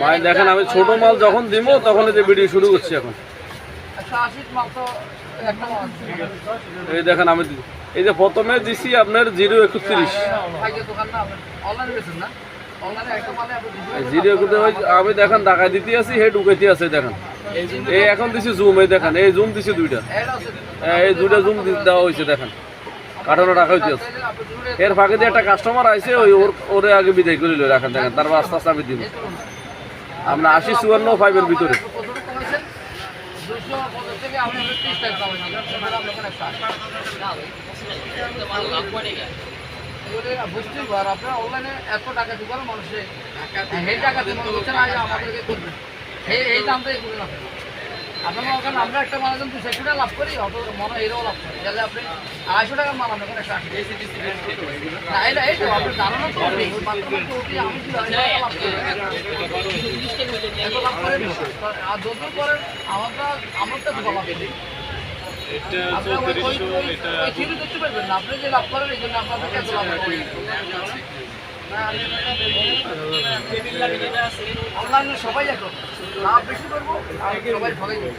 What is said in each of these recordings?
ভাই দেখেন আমি ছোট মাল যখন দিব তখন এই যে ভিডিও শুরু করছি এখন। এই দেখেন আমি এই যে প্রথমে দিছি আপনার 031, 031 আমি দেখেন ঢাকায় দিতে আছি, হে ঢুকাইতে আছে দেখেন। এই এখন দিছি জুম, এই দেখেন এই জুম দিছি দুইটা, এই দুইটা জুম দেওয়া হয়েছে দেখেন, কাঠানো রাখা হইতে আছে। এর ফাঁকে দিয়ে একটা কাস্টমার আইছে, ওরে আগে বিদায় করিল রাখেন দেখেন, তারপর আস্তে আস্তে আমি দিব। আমরা 80-54-5 এর ভিতরে। আপনারা অনলাইনে এত টাকা দিবেন মানুষের এই টাকা দিয়ে মনে করছেন আমাদেরকে করবেন এই দামটাই করে না। আপনার ওখানে আমরা একটা মাল 200 টাকা লাভ করি, অত মনে এরাও লাভ করি। তাহলে আপনি 250 টাকার মাল আমরা কোনো 180 না, এটা এই তো আপনার ধারণা তো আমি লাভ করি এত লাভ করেন। আর যতদূর করেন আমারটা তো লাভ করি। আপনি যে লাভ করেন এই জন্য আপনাদেরকে এত লাভ করি। অনলাইনে সবাই এখন লাভ বেশি করবো, আর সবাই ঠকে যাবো।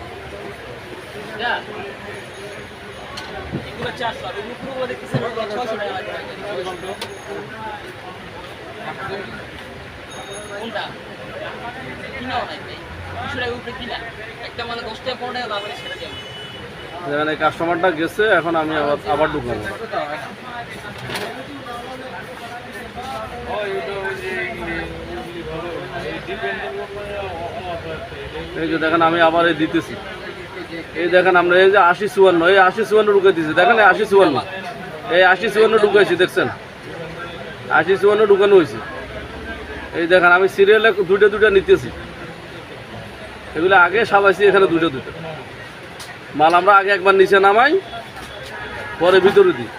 যেখানে কাস্টমারটা গেছে এখন আমি আবার ঢুকাবো। এই যে দেখেন আমি আবার এই দিতেছি, এই দেখেন আমরা এই যে 80-54, এই 80-54 ঢুকে দিচ্ছি দেখেন, এই 80-54, এই 80-54 ঢুকাইছি দেখছেন, 80-54 ঢুকানো হয়েছে। এই দেখেন আমি সিরিয়ালে দুইটা নিতেছি, এগুলো আগে সাজাইছি, এখানে দুইটা মাল আমরা আগে একবার নিচে নামাই, পরে ভিতরে দিই।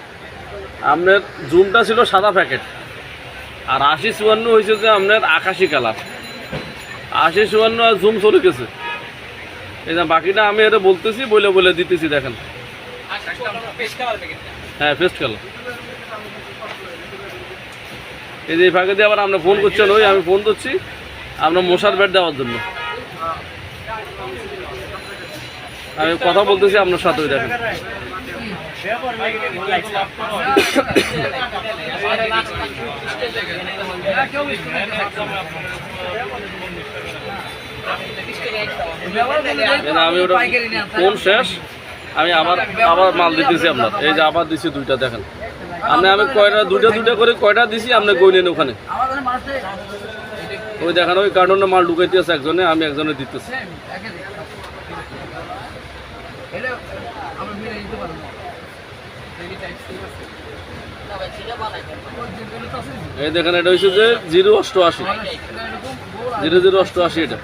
আপনার জুমটা ছিল সাদা প্যাকেট, আর 80-54 হয়েছে যে আপনার আকাশি কালার। 80-54 আর জুম চলে গেছে। এই যে বাকিটা আমি এটা বলতেছি, বলে দিতেছি দেখেন। হ্যাঁ পেস্ট কালার। এই যে ফাঁকে দিয়ে আবার আপনি ফোন করছেন, ওই আমি ফোন করছি আপনার মশার ব্যাট দেওয়ার জন্য। আমি কথা বলতেছি আপনার সাথে, ওই দেখেন। আমি ওটা ফোন শেষ, আমি আবার মাল দিতেছি আপনার। এই যে আবার দিছি দুইটা দেখেন। আমি কয়টা দুইটা করে কয়টা দিছি আপনি গইলেন ওখানে, ওই দেখেন ওই কার্টুনে মাল ঢুকাইতে আছে একজনে, আমি একজনে দিতেছি। এই দেখেন এটা হচ্ছে যে 088, 0088 এটা।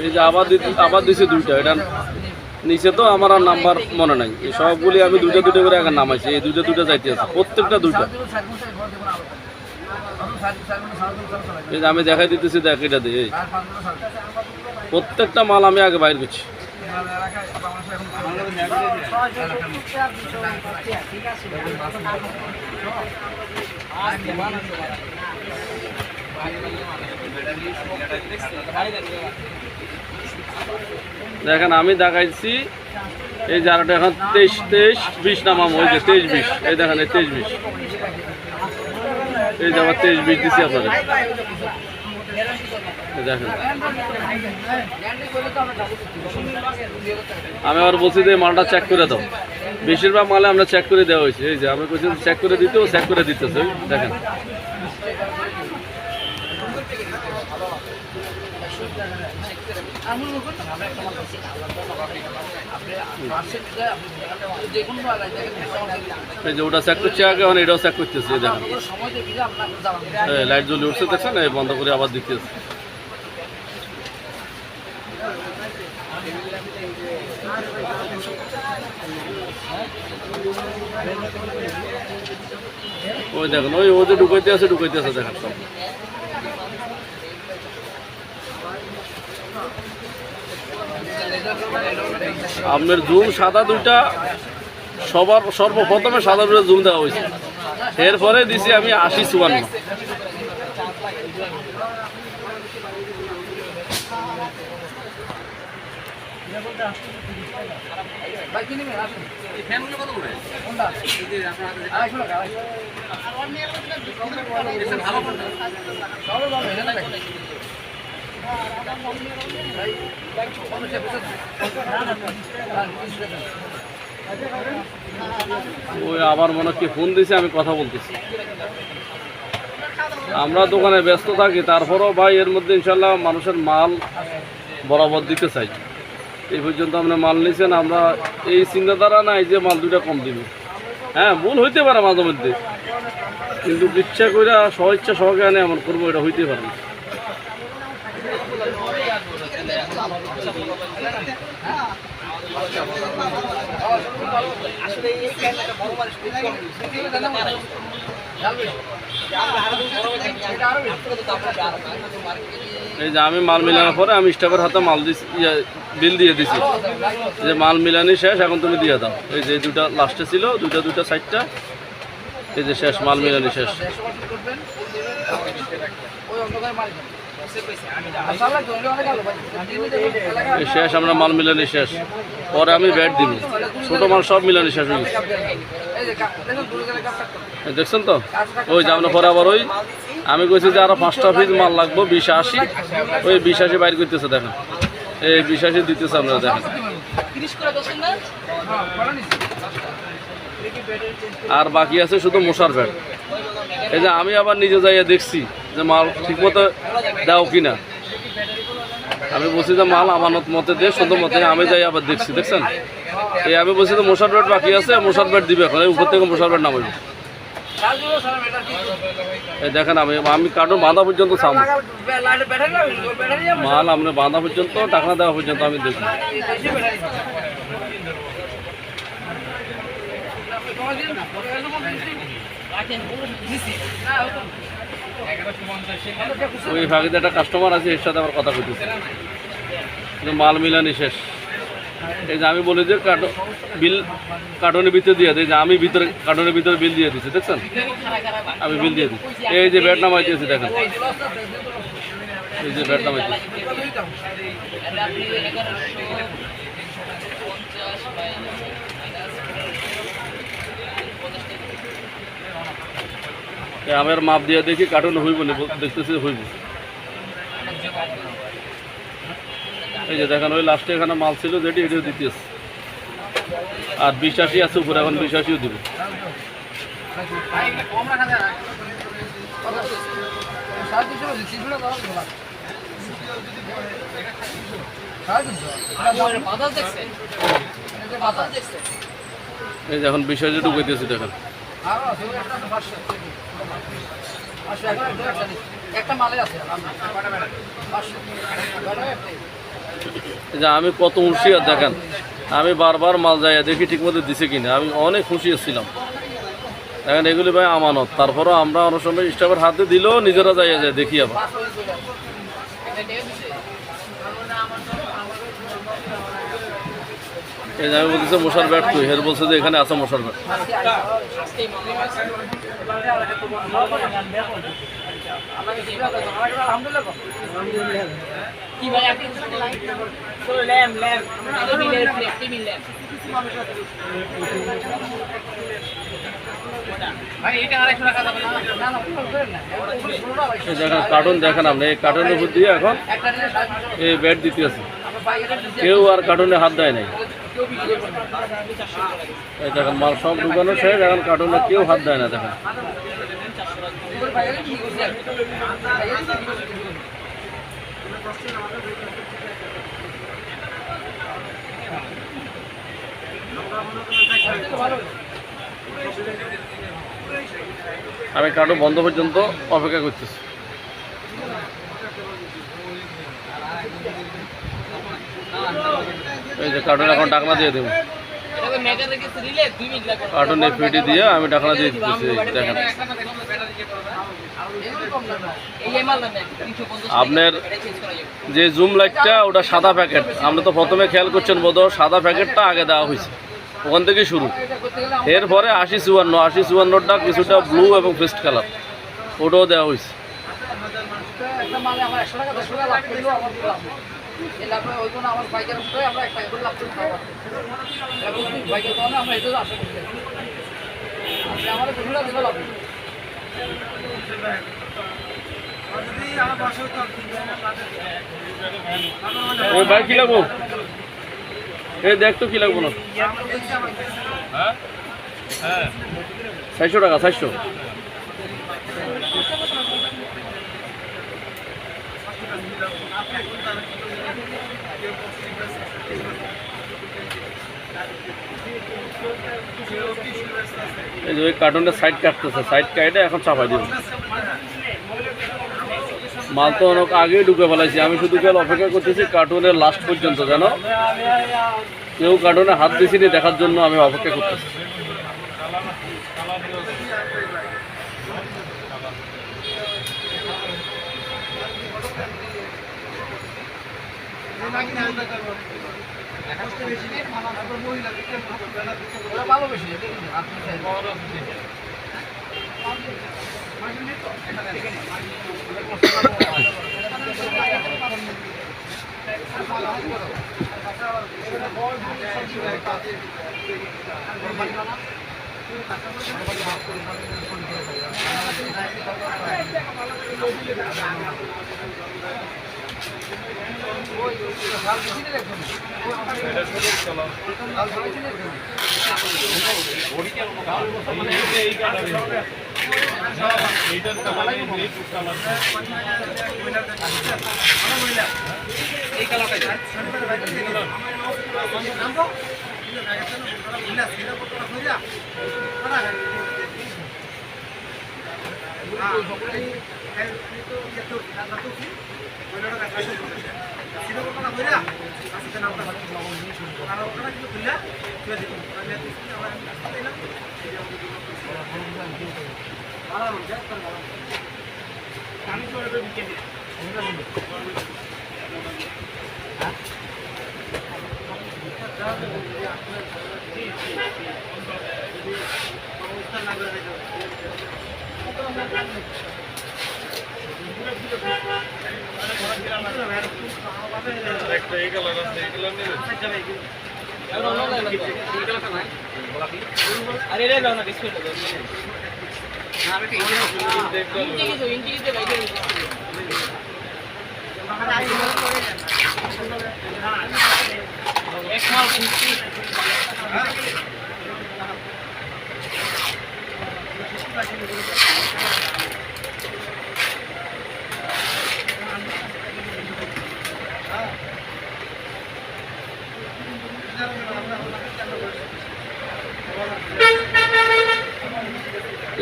এই যে আবার দিছে দুইটা, এটা নিচে তো আমার আর নাম্বার মনে নাই, এই সবগুলি আমি দুইটা করে আগে নামাইছি। এই দুইটা যাইতে আছে, প্রত্যেকটা দুইটা। এই যে আমি দেখাই দিতেছি, দেখ এটা দিয়ে প্রত্যেকটা মাল আমি আগে বাইর করছি। দেখেন আমি দেখাইছি এই যারাটা এখন 23-20 নামাম, ওই যে 23-20, এই দেখেন এই 23-20, এই যে আবার 23-20 দিচ্ছি আপনাদের। দেখেন আমি আবার বলছি যে মালটা চেক করে দাও, বেশিরভাগ মালে আমরা চেক করে দেওয়া হয়েছে। এই যে আমি বলছি চেক করে দিতে, ও চেক করে দিতেছে দেখেন। এই যে ওটা চেক করছে আগে, এখন এটাও চেক করতেছে দেখেন। লাইট জ্বলে উঠছে দেখছেন, এই বন্ধ করে আবার দিতেছে। ওই দেখেন ওই যে ঢুকাইতে আছে দেখেন সব। আপনার জুম সাদা দুইটা, সর্বপ্রথমে সাদা রুটে জুম দেওয়া হয়েছে, এরপরে দিছি আমি 80-54। ভাই কি নেবেন আসুন। এই ফ্যানগুলো কত করে? কোনটা? এই যে আপনার হাতে যে 250 টাকা। এটা ভালো কোনটা? সবই ভালো, এখানে দেখেন। ভাই সমস্যা পেছনে। ওই আবার মনে কি ফোন দিছে, আমি কথা বলতেছি। আমরা দোকানে ব্যস্ত থাকি, তারপরেও ভাই এর মধ্যে ইনশাল্লাহ মানুষের মাল বরাবর দিতে চাই। এই পর্যন্ত আপনি মাল নিয়েছেন, আমরা এই চিন্তাধারা নাই যে মাল দুইটা কম দিবে। হ্যাঁ, ভুল হইতে পারে মাঝে মধ্যে, কিন্তু ইচ্ছা করে স্বইচ্ছা সহকারে এমন করবো, এটা হইতে পারে না। এই যে আমি মাল মিলানোর পরে আমি স্টাফের হাতে মাল দিচ্ছি, বিল দিয়ে দিছি যে মাল মিলানি শেষ, এখন তুমি দিয়ে দাও। এই যে দুটা লাস্টে ছিল, দুটা সাইডটা, এই যে শেষ, মাল মিলানি শেষ। এই শেষ, আমরা মাল মিলানি শেষ, পরে আমি ব্যাট দিব, ছোটো মাল সব মিলানি শেষ হয়ে গেছে। দেখছেন তো, ওই যে আমরা পরে আবার ওই আমি কইছি যে আরো 5টা পিস মাল লাগবো, 20-80, ওই 20-80 বাইর করতেছে, দেখেন এই 20-80 দিতেছে, আপনারা দেখেন। আর বাকি আছে শুধু মশার ব্যাট। এই যে আমি আবার নিজে যাইয়া দেখছি যে মাল ঠিকমতো দাও কিনা। আমি বলছি যে মাল আমানত মতে দিয়ে শুধু মতে, আমি যাই আবার দেখছি, দেখছেন। এই আমি বলছি যে মশার ব্যাট বাকি আছে, মশার ব্যাট দিবে এখন, এই উপর থেকে মশার ব্যাট নামাইবে। এই দেখেন আমি কার্টুন বাঁধা পর্যন্ত সামনে মাল, আমরা বাঁধা পর্যন্ত, টাকা দেওয়া পর্যন্ত আমি দেখি। ওই ফাঁকিতে একটা কাস্টমার আছে, এর সাথে আবার কথা বলতেছে, মাল মিলানি শেষ। এই যে আমি বলি যে বিল কার্টনের ভিতরে দিয়ে দিই, যে আমি ভিতরে কার্টনের ভিতরে বিল দিয়ে দিচ্ছি, দেখছেন, আমি বিল দিয়ে দিই। এই যে ব্যাট নামাই দিয়েছি, দেখেন এই যে ব্যাট নামাই দিয়েছি। আমের মাপ দিয়ে দেখি কার্টুনে হইব না, দেখতেছি হইব। এই যে দেখেন, ওই লাস্টে এখানে মাল ছিল যেটি, এটিও দিতেছে। আর 20-80 আছে উপরে, এখন 20-80ও দিব। এই যে এখন 20-80 ঢুকাইতেছি, দেখেন। যে আমি কত হুঁশিয়ার, দেখেন আমি বারবার মাল যাইয়া দেখি ঠিকমতো দিছে কিনা, আমি অনেক হুঁশিয়ার ছিলাম। দেখেন এগুলি ভাই আমানত, তারপরেও আমরা অনেক সময় স্টাফের হাতে দিলেও নিজেরা যাইয়া যায় দেখি আবার। এই যে আমি বলতেছি মশার ব্যাট তুই, হের বলছে যে এখানে আছে মশার ব্যাট। কার্টুন দেখেন, আপনি এই কার্টুনের উপর দিয়ে এখন এই ব্যাট দিতে আছে, কেউ আর কার্টুনে হাত দেয় নাই। এই দেখেন মাল সব ঢুকানো শেষ, এখন কার্টুনে কেউ হাত দেয় না, দেখেন। আমি কার্টুন বন্ধ পর্যন্ত অপেক্ষা করতেছি। এই যে কার্টুন এখন ডাকনা দিয়ে দেবো, কার্টুনে ফিটি দিয়ে আমি ডাকনা দিয়ে দিতেছি, দেখেন। আপনার যে জুম লাইটটা, ওটা সাদা প্যাকেট, আপনি তো প্রথমে খেয়াল করছেন বোধ, সাদা প্যাকেটটা আগে দেওয়া হয়েছে, ওখান থেকেই শুরু। এটা করতে গেলে এরপরে 80-54টা কিছুটা ব্লু এবং পেস্ট কালার ওটাও দেওয়া হয়েছে। একটা মালে আমার 100 টাকা 100 টাকা লাভ করলেও আমার কোনো লাভ নেই। এই লাভে ওই কোনো আমার বাইকের উপরে আমরা 1 টাকা করে লাভ করতে পারবো। এবং বাইকের কারণে আমরা এটাও আশা করি। আপনি আমাদের 200 টাকা দিলেও লাভ নেই। ওই ভাই কী লাগবো? এই দেখ তো কী লাগবো না। 400 টাকা 400। এই যে ওই কার্টুনটা সাইড কাটতেছে, সাইড কাটে এখন চাপাই দিব। মাল তো অনেক আগেই ঢুকে ফেলাইছি, আমি শুধু কেন অপেক্ষা করতেছি কার্টুনের লাস্ট পর্যন্ত, যেন কেউ কার্টুনে হাত দিছিনি দেখার জন্য আমি অপেক্ষা করতেছি। ওরা ভালো বেশি আপনি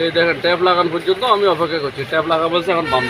এই দেখেন ট্যাপ লাগানো পর্যন্ত আমি অপেক্ষা করছি, ট্যাপ লাগা বলছে এখন বাম।